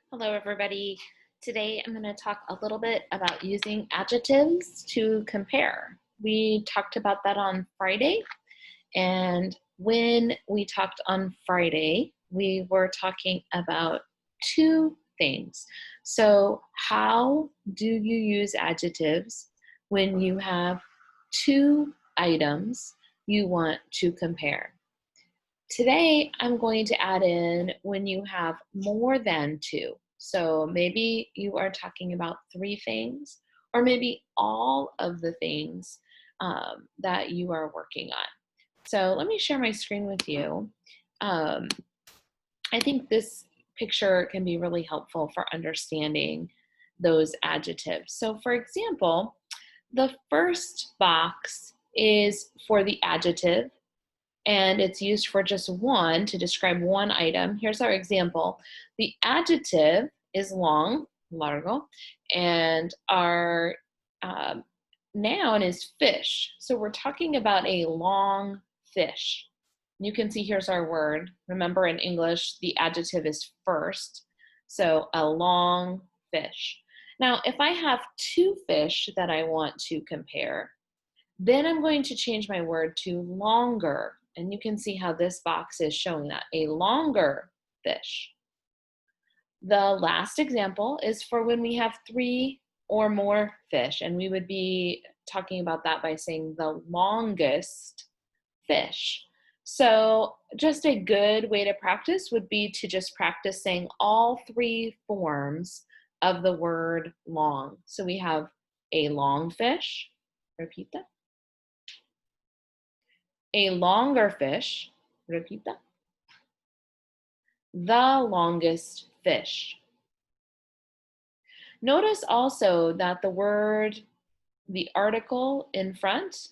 Hello, everybody. Today I'm going to talk a little bit about using adjectives to compare. We talked about that on Friday, and when we talked on Friday, we were talking about two things. So, how do you use adjectives when you have two items you want to compare? Today, I'm going to add in when you have more than two. So maybe you are talking about three things, or maybe all of the things that you are working on. So let me share my screen with you. Um, I think this picture can be really helpful for understanding those adjectives. So, for example, the first box is for the adjective and it's used for just one to describe one item. Here's our example. The adjective is long, largo, and our noun is fish. So we're talking about a long fish. You can see here's our word. Remember in English, the adjective is first. So a long fish. Now, if I have two fish that I want to compare, then I'm going to change my word to longer. And you can see how this box is showing that, a longer fish. The last example is for when we have three or more fish, and we would be talking about that by saying the longest fish. So just a good way to practice would be to just practice saying all three forms of the word long. So we have a long fish, repeat that. A longer fish, repita, the longest fish. Notice also that the word, the article in front,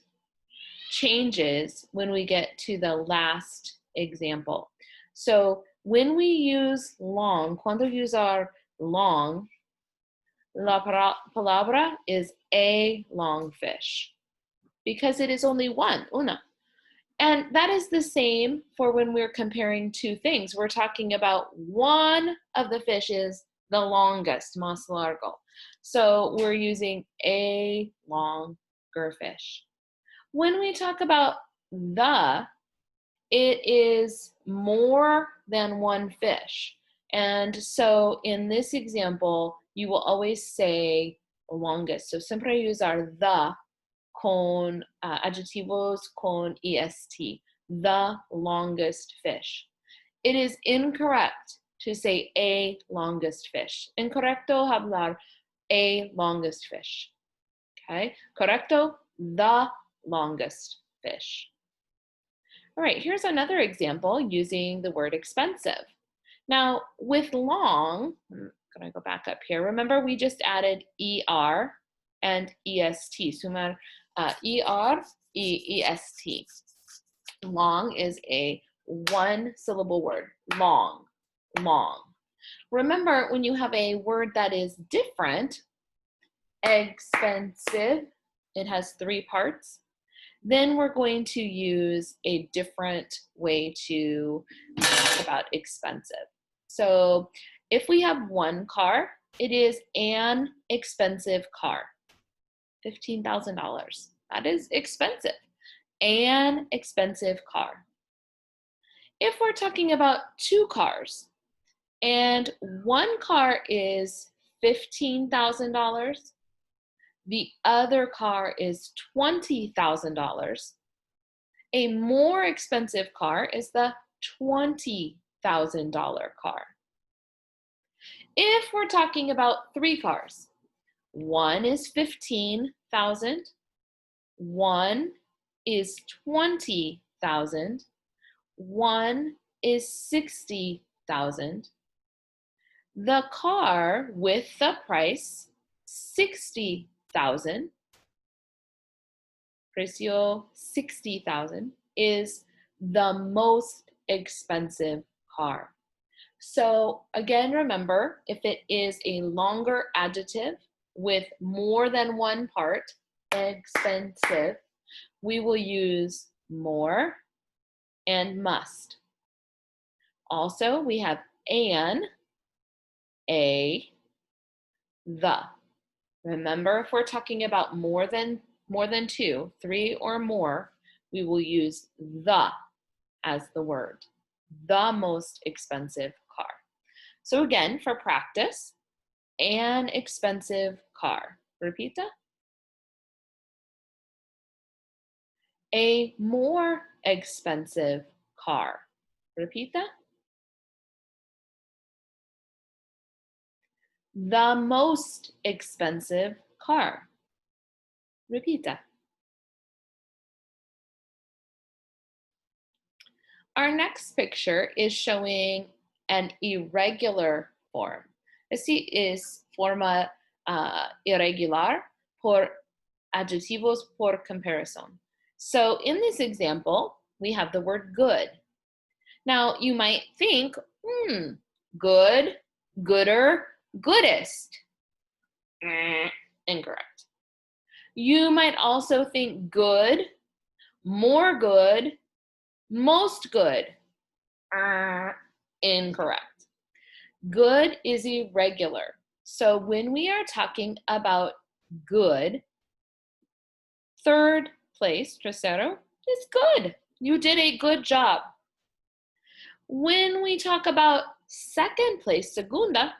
changes when we get to the last example. So when we use long, cuando usar long, la palabra is a long fish because it is only one, una. And that is the same for when we're comparing two things. We're talking about one of the fishes, the longest, más largo. So we're using a longer fish. When we talk about the, it is more than one fish. And so in this example, you will always say longest. So siempre usar the con adjetivos con est, the longest fish. It is incorrect to say a longest fish. Incorrecto hablar a longest fish. Okay, correcto, the longest fish. All right, here's another example using the word expensive. Now, with long, I'm gonna go back up here. Remember, we just added ER and EST. Sumar ER, EST. Long is a one syllable word, long, long. Remember, when you have a word that is different, expensive, it has three parts, then we're going to use a different way to talk about expensive. So if we have one car, it is an expensive car, $15,000. That is expensive, an expensive car. If we're talking about two cars and one car is $15,000, the other car is $20,000. A more expensive car is the $20,000 car. If we're talking about three cars, one is 15,000, one is 20,000, one is 60,000. The car with the price 60,000, precio 60,000, is the most expensive car. So again, remember, if it is a longer adjective with more than one part, expensive, we will use more and must. Also, we have an A, the. Remember, if we're talking about more than two, three or more, we will use the as the word. The most expensive car. So again, for practice, an expensive car. Repita. A more expensive car. Repita. The most expensive car. Repita. Our next picture is showing an irregular form. Así es forma irregular por adjetivos por comparison. So in this example, we have the word good. Now you might think, good, gooder, goodest. Incorrect. You might also think good, more good, most good. Incorrect. Good is irregular. So when we are talking about good, third place, tercero, is good. You did a good job. When we talk about second place, segunda,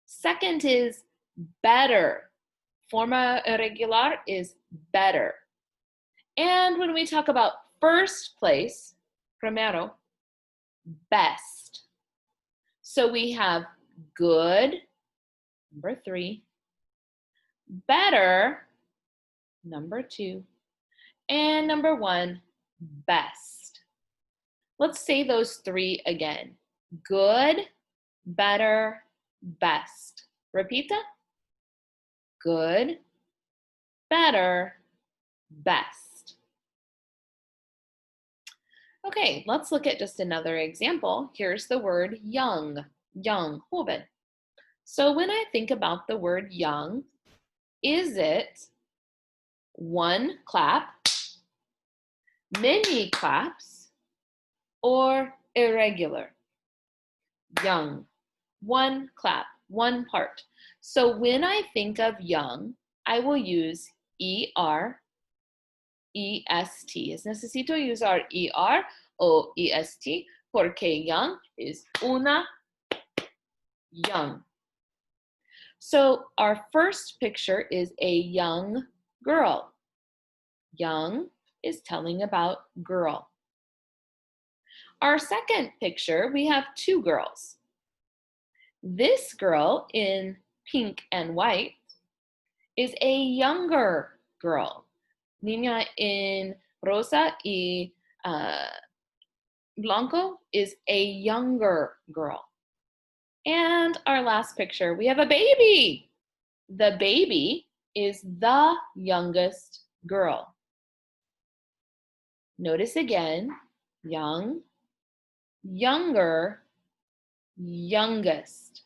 second is better. Forma irregular is better. And when we talk about first place, primero, best. So we have good, number 3, better, number 2, and number 1, best. Let's say those 3 again. Good, better, best. Repita. Good, better, best. Okay, let's look at just another example. Here's the word young, joven. So when I think about the word young, is it one clap, many claps, or irregular? Young, one clap, one part. So when I think of young, I will use ER, EST. Es necesito usar ER o EST porque young is una, young. So our first picture is a young girl. Young is telling about girl. Our second picture, we have 2 girls. This girl in pink and white is a younger girl. Niña in rosa y blanco is a younger girl. And our last picture, we have a baby. The baby is the youngest girl. Notice again, young, younger, youngest.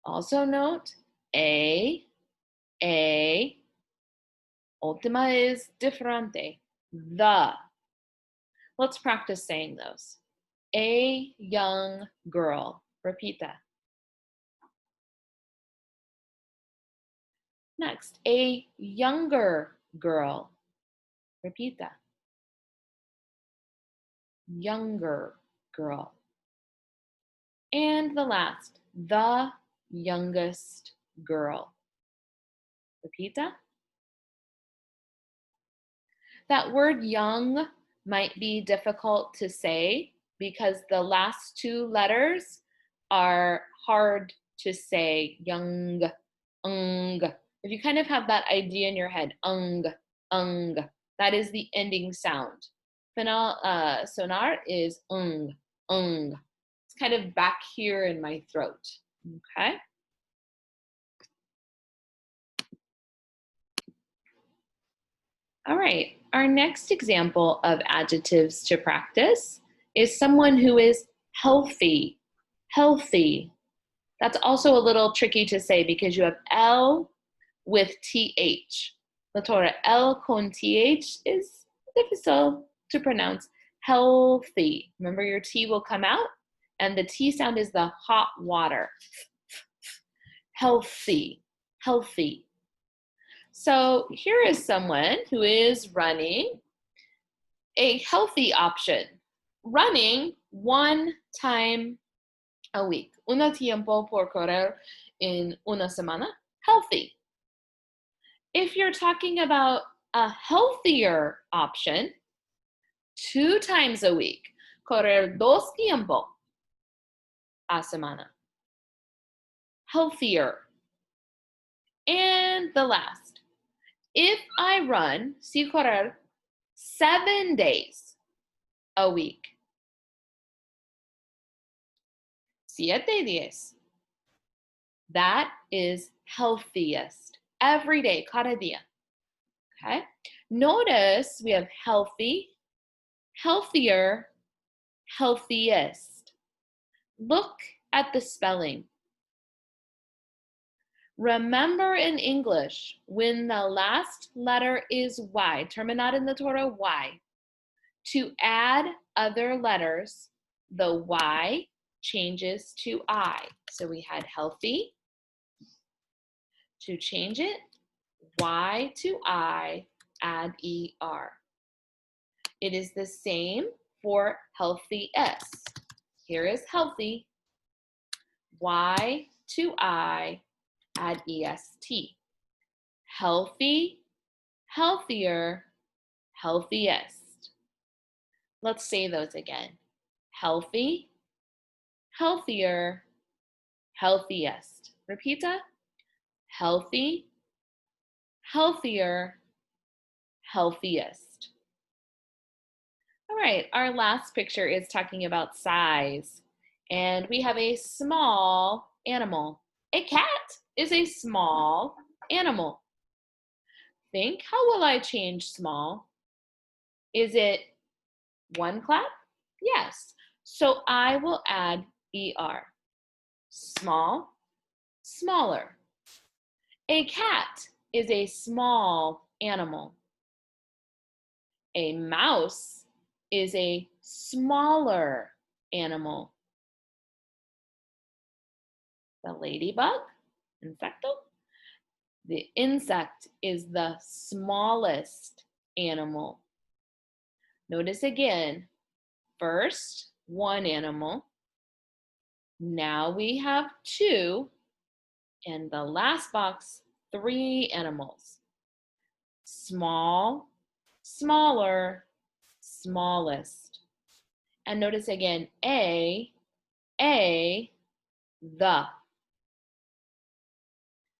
Also note a, última is diferente, the. Let's practice saying those. A young girl. Repita. Next, a younger girl. Repita. Younger girl. And the last, the youngest girl. Repita. That word young might be difficult to say because the last 2 letters are hard to say. Young, ung. If you kind of have that idea in your head, ung, that is the ending sound. Final sonar is ung. It's kind of back here in my throat, okay? All right, our next example of adjectives to practice is someone who is healthy. Healthy. That's also a little tricky to say because you have L with TH. La Torah, L con TH is difficult to pronounce. Healthy. Remember, your T will come out And the T sound is the hot water. Healthy, healthy. So here is someone who is running a healthy option. Running 1 time a week. Uno tiempo por correr en una semana. Healthy. If you're talking about a healthier option, 2 times a week. Correr 2 tiempo a semana. Healthier. And the last. If I run, si correr 7 days a week. 7 días. That is healthiest. Every day, cada día. Okay? Notice we have healthy, healthier, healthiest. Look at the spelling. Remember in English, when the last letter is Y, terminado Y, to add other letters, the Y changes to I. So we had healthy. To change it, Y to I, add ER. It is the same for healthiest. Here is healthy. Y to I, add EST. Healthy, healthier, healthiest. Let's say those again. Healthy, healthier, healthiest. Repita. Healthy, healthier, healthiest. All right, our last picture is talking about size. And we have a small animal. A cat is a small animal. Think, how will I change small? Is it 1 clap? Yes. So I will add ER. Small, smaller. A cat is a small animal. A mouse is a smaller animal. The ladybug, insecto, the insect is the smallest animal. Notice again, first 1 animal, now we have 2, and the last box, 3 animals. Small, smaller, smallest. And notice again, the.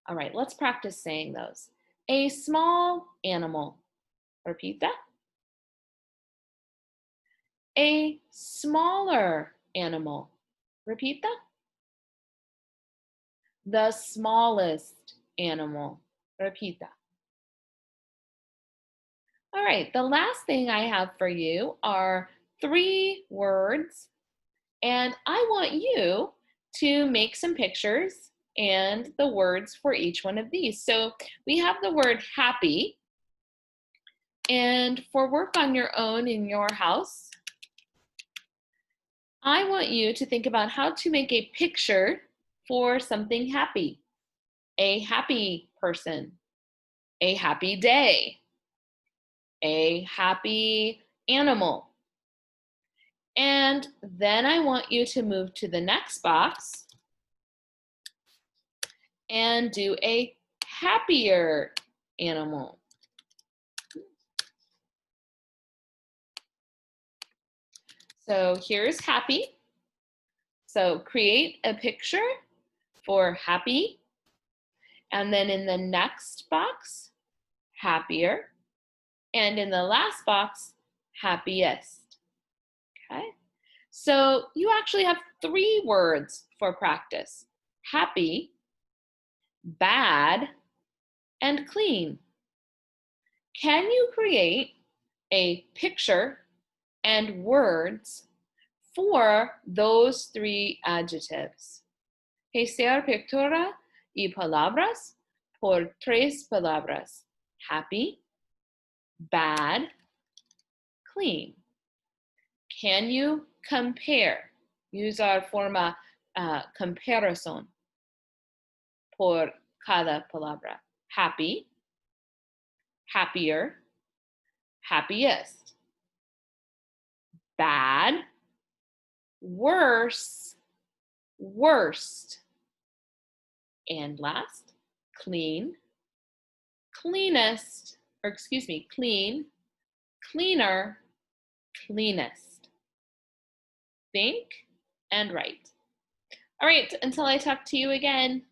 All right, let's practice saying those. A small animal. Repeat that. A smaller animal. Repeat that. The smallest animal. Repeat that. All right, the last thing I have for you are 3 words, and I want you to make some pictures and the words for each one of these. So we have the word happy, and for work on your own in your house, I want you to think about how to make a picture for something happy. A happy person, a happy day, a happy animal. And then I want you to move to the next box and do a happier animal. So here's happy. So create a picture for happy. And then in the next box, happier. And in the last box, happiest. Okay? So you actually have 3 words for practice. Happy, bad, and clean. Can you create a picture and words for those 3 adjectives? Hacer pictura y palabras por 3 palabras. Happy, bad, clean. Can you compare Usar forma comparación por cada palabra. Happy, happier, happiest. Bad, worse, worst. And last, clean, cleanest, or excuse me, clean, cleaner, cleanest. Think and write. All right, until I talk to you again,